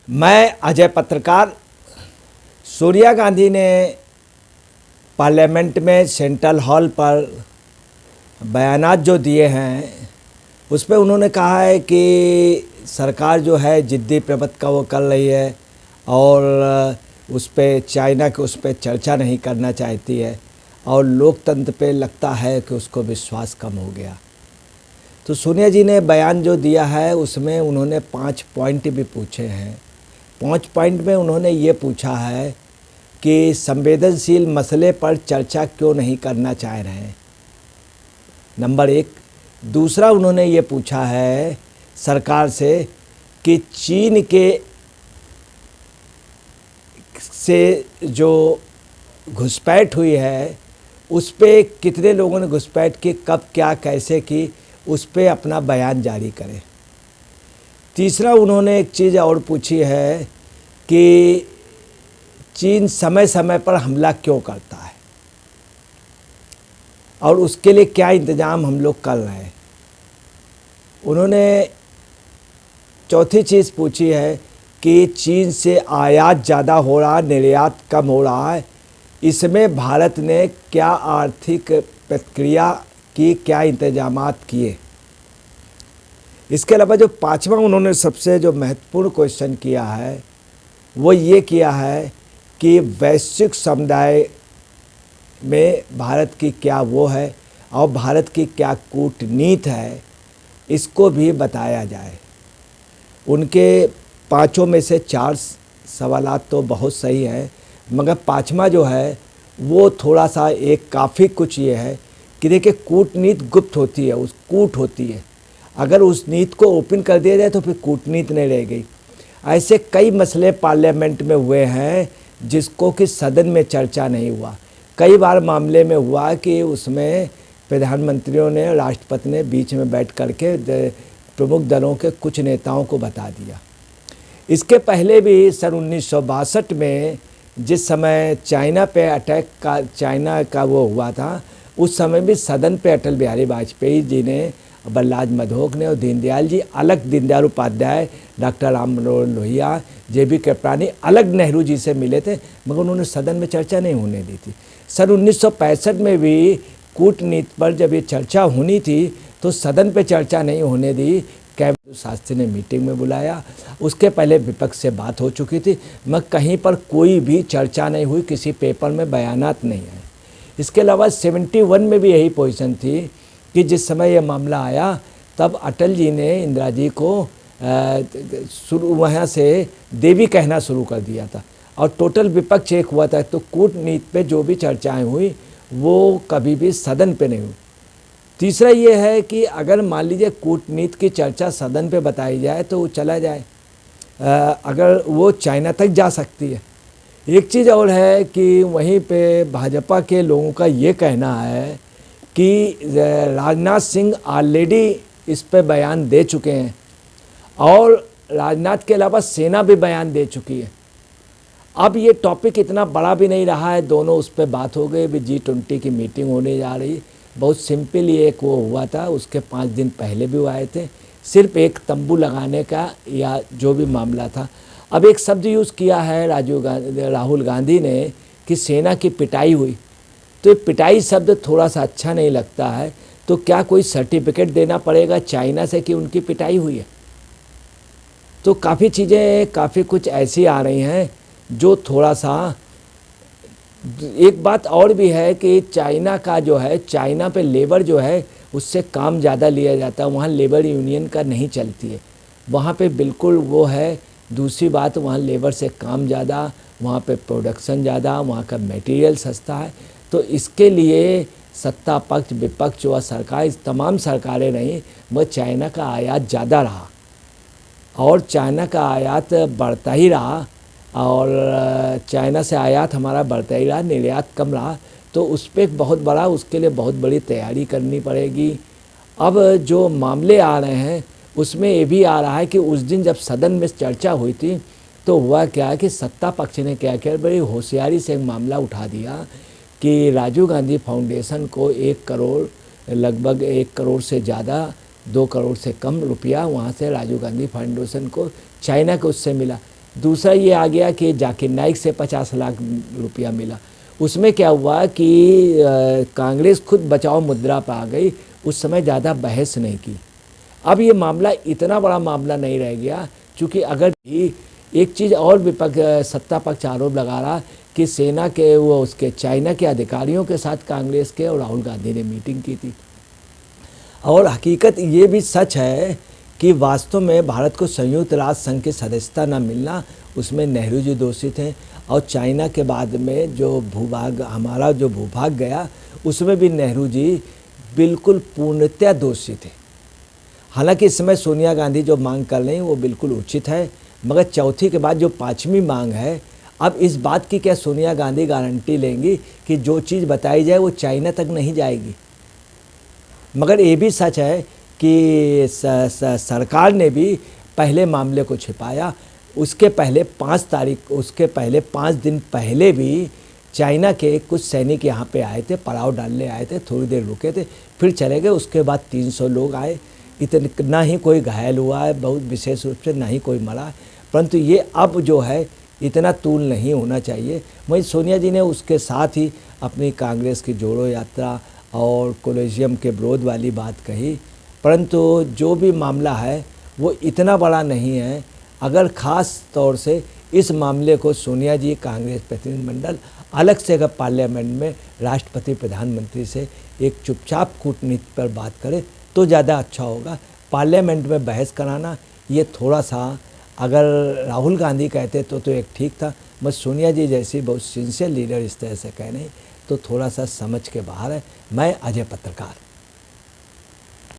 मैं अजय पत्रकार। सोनिया गांधी ने पार्लियामेंट में सेंट्रल हॉल पर बयानात जो दिए हैं उस पर उन्होंने कहा है कि सरकार जो है जिद्दी प्रवृत्ति का वो कर रही है और उस पर चाइना के उस पर चर्चा नहीं करना चाहती है और लोकतंत्र पे लगता है कि उसको विश्वास कम हो गया। तो सोनिया जी ने बयान जो दिया है उसमें उन्होंने 5 पॉइंट भी पूछे हैं। 5 पॉइंट में उन्होंने ये पूछा है कि संवेदनशील मसले पर चर्चा क्यों नहीं करना चाह रहे हैं, नंबर 1। दूसरा उन्होंने ये पूछा है सरकार से कि चीन के से जो घुसपैठ हुई है उस पे कितने लोगों ने घुसपैठ की, कब क्या कैसे की, उस पे अपना बयान जारी करें। तीसरा उन्होंने एक चीज़ और पूछी है कि चीन समय समय पर हमला क्यों करता है और उसके लिए क्या इंतज़ाम हम लोग कर रहे हैं। उन्होंने चौथी चीज़ पूछी है कि चीन से आयात ज़्यादा हो रहा, निर्यात कम हो रहा है, इसमें भारत ने क्या आर्थिक प्रतिक्रिया की, क्या इंतजामात किए। इसके अलावा जो 5वां उन्होंने सबसे जो महत्वपूर्ण क्वेश्चन किया है वो ये किया है कि वैश्विक समुदाय में भारत की क्या वो है और भारत की क्या कूटनीति है, इसको भी बताया जाए। उनके 5 में से 4 सवालात तो बहुत सही है, मगर 5वां जो है वो थोड़ा सा एक काफ़ी कुछ ये है कि देखिए कूटनीति गुप्त होती है, उस कूट होती है, अगर उस नीति को ओपन कर दिया जाए तो फिर कूटनीति नहीं रह गई। ऐसे कई मसले पार्लियामेंट में हुए हैं जिसको कि सदन में चर्चा नहीं हुआ। कई बार मामले में हुआ कि उसमें प्रधानमंत्रियों ने, राष्ट्रपति ने बीच में बैठ करके प्रमुख दलों के कुछ नेताओं को बता दिया। इसके पहले भी सन 1962 में जिस समय चाइना पे अटैक का, चाइना का वो हुआ था, उस समय भी सदन पे अटल बिहारी वाजपेयी जी ने, बलराज मधोक ने और दीनदयाल जी अलग, दीनदयाल उपाध्याय, डॉक्टर राम मनोहर लोहिया, JB कृपलानी अलग नेहरू जी से मिले थे, मगर उन्होंने सदन में चर्चा नहीं होने दी थी। सन 1965 में भी कूटनीति पर जब ये चर्चा होनी थी तो सदन पे चर्चा नहीं होने दी, कैबिनेट शास्त्री ने मीटिंग में बुलाया। उसके पहले विपक्ष से बात हो चुकी थी, मगर कहीं पर कोई भी चर्चा नहीं हुई, किसी पेपर में बयानात नहीं आए। इसके अलावा 71 में भी यही पोजीशन थी कि जिस समय यह मामला आया तब अटल जी ने इंदिरा जी को शुरू वहाँ से देवी कहना शुरू कर दिया था और टोटल विपक्ष एक हुआ था। तो कूटनीति पे जो भी चर्चाएं हुई वो कभी भी सदन पे नहीं हुई। तीसरा ये है कि अगर मान लीजिए कूटनीति की चर्चा सदन पे बताई जाए तो वो चला जाए, अगर वो चाइना तक जा सकती है। एक चीज़ और है कि वहीं पे भाजपा के लोगों का ये कहना है कि राजनाथ सिंह ऑलरेडी इस पे बयान दे चुके हैं और राजनाथ के अलावा सेना भी बयान दे चुकी है। अब ये टॉपिक इतना बड़ा भी नहीं रहा है, दोनों उस पर बात हो गई। भी G20 की मीटिंग होने जा रही, बहुत सिंपल ही एक वो हुआ था, उसके 5 दिन पहले भी वो आए थे, सिर्फ एक तंबू लगाने का या जो भी मामला था। अब एक शब्द यूज़ किया है राहुल गांधी ने कि सेना की पिटाई हुई, तो पिटाई शब्द थोड़ा सा अच्छा नहीं लगता है। तो क्या कोई सर्टिफिकेट देना पड़ेगा चाइना से कि उनकी पिटाई हुई है? तो काफ़ी चीज़ें, काफ़ी कुछ ऐसी आ रही हैं जो थोड़ा सा। एक बात और भी है कि चाइना का जो है, चाइना पे लेबर जो है उससे काम ज़्यादा लिया जाता है, वहाँ लेबर यूनियन का नहीं चलती है, वहाँ पे बिल्कुल वो है। दूसरी बात, वहाँ लेबर से काम ज़्यादा, वहाँ पे प्रोडक्शन ज़्यादा, वहाँ का मटेरियल सस्ता है। तो इसके लिए सत्ता पक्ष, विपक्ष व सरकार, तमाम सरकारें रहीं, मगर चाइना का आयात ज़्यादा रहा और चाइना का आयात बढ़ता ही रहा और चाइना से आयात हमारा बढ़ता ही रहा, निर्यात कम रहा। तो उस पर बहुत बड़ा, उसके लिए बहुत बड़ी तैयारी करनी पड़ेगी। अब जो मामले आ रहे हैं उसमें ये भी आ रहा है कि उस दिन जब सदन में चर्चा हुई थी तो हुआ क्या कि सत्ता पक्ष ने क्या किया, बड़ी होशियारी से एक मामला उठा दिया कि राजीव गांधी फाउंडेशन को 1 करोड़, लगभग 1 करोड़ से ज़्यादा, 2 करोड़ से कम रुपया वहाँ से राजीव गांधी फाउंडेशन को चाइना को उससे मिला। दूसरा ये आ गया कि जाकिर नाइक से 50 लाख रुपया मिला। उसमें क्या हुआ कि कांग्रेस खुद बचाओ मुद्रा पर आ गई, उस समय ज़्यादा बहस नहीं की। अब ये मामला इतना बड़ा मामला नहीं रह गया, क्योंकि अगर भी एक चीज़ और विपक्ष सत्ता पक्ष आरोप लगा रहा कि सेना के वो उसके चाइना के अधिकारियों के साथ कांग्रेस के और राहुल गांधी ने मीटिंग की थी। और हकीकत ये भी सच है कि वास्तव में भारत को संयुक्त राष्ट्र संघ की सदस्यता न मिलना, उसमें नेहरू जी दोषी थे। और चाइना के बाद में जो भूभाग हमारा जो भूभाग गया, उसमें भी नेहरू जी बिल्कुल पूर्णतया दोषी थे। हालांकि इस समय सोनिया गांधी जो मांग कर रही हैं वो बिल्कुल उचित है, मगर चौथी के बाद जो पाँचवीं मांग है, अब इस बात की क्या सोनिया गांधी गारंटी लेंगी कि जो चीज़ बताई जाए वो चाइना तक नहीं जाएगी। मगर ये भी सच है कि सरकार ने भी पहले मामले को छिपाया। उसके पहले 5 दिन पहले भी चाइना के कुछ सैनिक यहाँ पे आए थे, पड़ाव डालने आए थे, थोड़ी देर रुके थे, फिर चले गए। उसके बाद 300 लोग आए, इतना ही कोई घायल हुआ है, बहुत विशेष रूप से ना ही कोई मरा। परंतु ये अब जो है इतना तूल नहीं होना चाहिए। वहीं सोनिया जी ने उसके साथ ही अपनी कांग्रेस की जोड़ो यात्रा और कोलेजियम के विरोध वाली बात कही। परंतु जो भी मामला है वो इतना बड़ा नहीं है। अगर ख़ास तौर से इस मामले को सोनिया जी कांग्रेस प्रतिनिधिमंडल अलग से अगर पार्लियामेंट में राष्ट्रपति प्रधानमंत्री से एक चुपचाप कूटनीति पर बात करे तो ज़्यादा अच्छा होगा। पार्लियामेंट में बहस कराना ये थोड़ा सा, अगर राहुल गांधी कहते तो एक ठीक था, बस सोनिया जी जैसी बहुत सिंसियर लीडर इस तरह से कह नहीं तो थोड़ा सा समझ के बाहर है। मैं अजय पत्रकार।